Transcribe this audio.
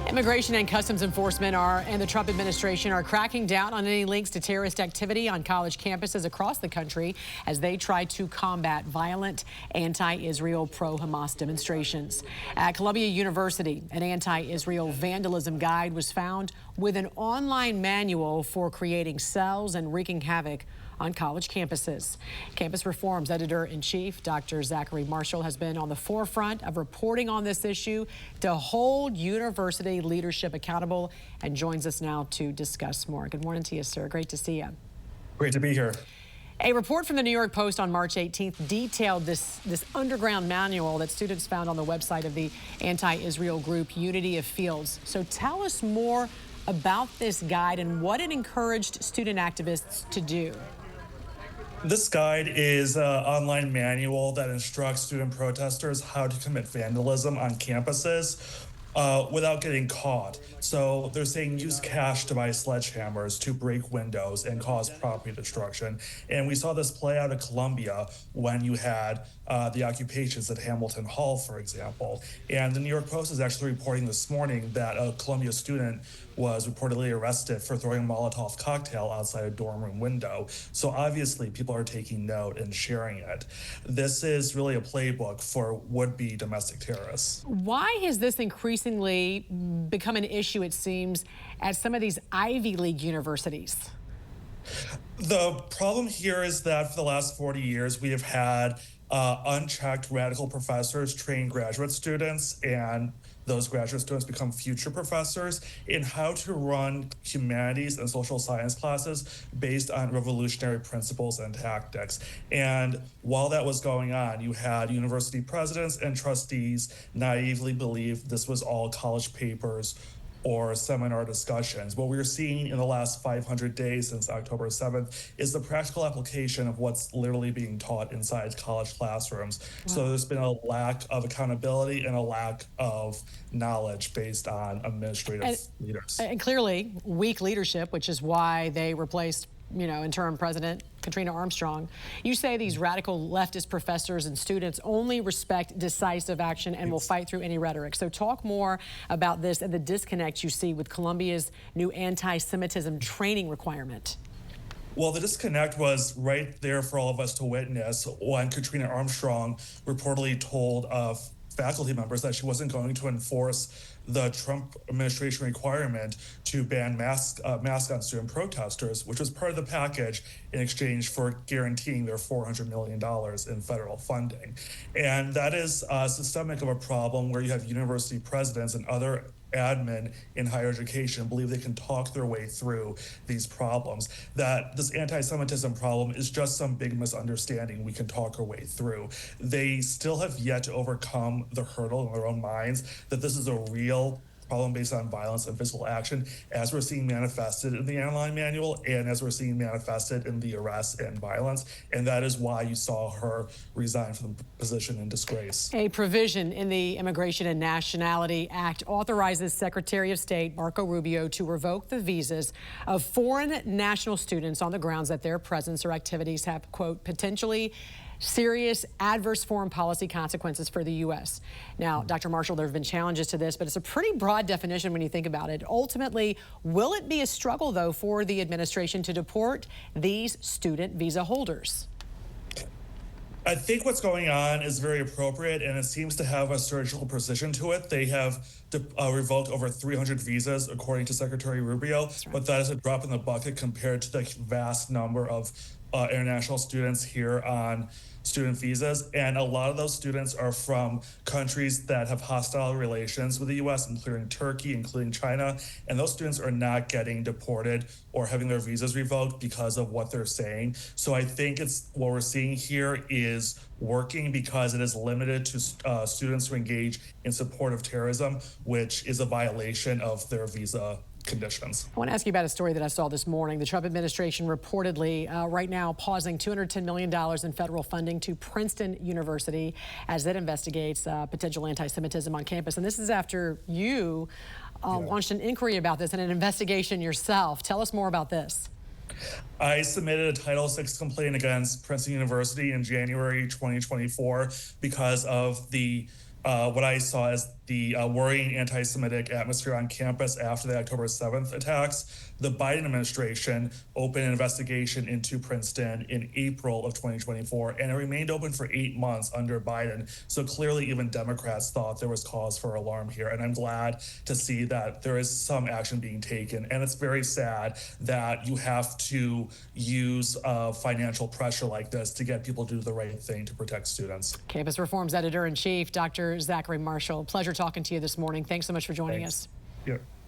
Immigration and Customs Enforcement and the Trump administration are cracking down on any links to terrorist activity on college campuses across the country as they try to combat violent anti-Israel, pro-Hamas demonstrations. At Columbia University, an anti-Israel vandalism guide was found with an online manual for creating cells and wreaking havoc on college campuses. Campus Reform's editor-in-chief, Dr. Zachary Marshall, has been on the forefront of reporting on this issue to hold university leadership accountable and joins us now to discuss more. Good morning to you, sir. Great to see you. Great to be here. A report from the New York Post on March 18th detailed this underground manual that students found on the website of the anti-Israel group Unity of Fields. So tell us more about this guide and what it encouraged student activists to do. This guide is an online manual that instructs student protesters how to commit vandalism on campuses without getting caught. So they're saying use cash to buy sledgehammers to break windows and cause property destruction. And we saw this play out at Columbia when you had the occupations at Hamilton Hall, for example. And the New York Post is actually reporting this morning that a Columbia student was reportedly arrested for throwing a Molotov cocktail outside a dorm room window. So obviously people are taking note and sharing it. This is really a playbook for would-be domestic terrorists. Why has this increasingly become an issue, it seems, at some of these Ivy League universities? The problem here is that for the last 40 years, we have had unchecked radical professors train graduate students, and those graduate students become future professors in how to run humanities and social science classes based on revolutionary principles and tactics. And while that was going on, you had university presidents and trustees naively believe this was all college papers or seminar discussions. What we're seeing in the last 500 days since October 7th is the practical application of what's literally being taught inside college classrooms. Wow. So there's been a lack of accountability and a lack of knowledge based on administrative leaders. And clearly weak leadership, which is why they replaced interim President Katrina Armstrong. You say these radical leftist professors and students only respect decisive action and will fight through any rhetoric. So talk more about this and the disconnect you see with Columbia's new anti-Semitism training requirement. Well, the disconnect was right there for all of us to witness when Katrina Armstrong reportedly told faculty members that she wasn't going to enforce the Trump administration requirement to ban masks on student protesters, which was part of the package in exchange for guaranteeing their $400 million in federal funding. And that is systemic of a problem where you have university presidents and other admin in higher education believe they can talk their way through these problems, that this anti-Semitism problem is just some big misunderstanding we can talk our way through. They still have yet to overcome the hurdle in their own minds that this is a real problem based on violence and physical action, as we're seeing manifested in the online manual and as we're seeing manifested in the arrests and violence. And that is why you saw her resign from the position in disgrace. A provision in the Immigration and Nationality Act authorizes Secretary of State Marco Rubio to revoke the visas of foreign national students on the grounds that their presence or activities have, quote, potentially serious adverse foreign policy consequences for the U.S. Now, Dr. Marshall, there have been challenges to this, but it's a pretty broad definition when you think about it. Ultimately, will it be a struggle, though, for the administration to deport these student visa holders? I think what's going on is very appropriate, and it seems to have a surgical precision to it. They have revoked over 300 visas, according to Secretary Rubio, right. But that is a drop in the bucket compared to the vast number of international students here on student visas. And a lot of those students are from countries that have hostile relations with the U.S., including Turkey, including China. And those students are not getting deported or having their visas revoked because of what they're saying. So I think what we're seeing here is working because it is limited to students who engage in support of terrorism, which is a violation of their visa conditions. I want to ask you about a story that I saw this morning. The Trump administration reportedly right now pausing $210 million in federal funding to Princeton University as it investigates potential anti-Semitism on campus. And this is after you launched an inquiry about this and an investigation yourself. Tell us more about this. I submitted a Title VI complaint against Princeton University in January 2024 because of the what I saw as the worrying anti-Semitic atmosphere on campus after the October 7th attacks, the Biden administration opened an investigation into Princeton in April of 2024, and it remained open for 8 months under Biden. So clearly even Democrats thought there was cause for alarm here, and I'm glad to see that there is some action being taken. And it's very sad that you have to use financial pressure like this to get people to do the right thing to protect students. Campus Reform's Editor-in-Chief, Dr. Zachary Marshall. Pleasure talking to you this morning. Thanks so much for joining us. Yeah.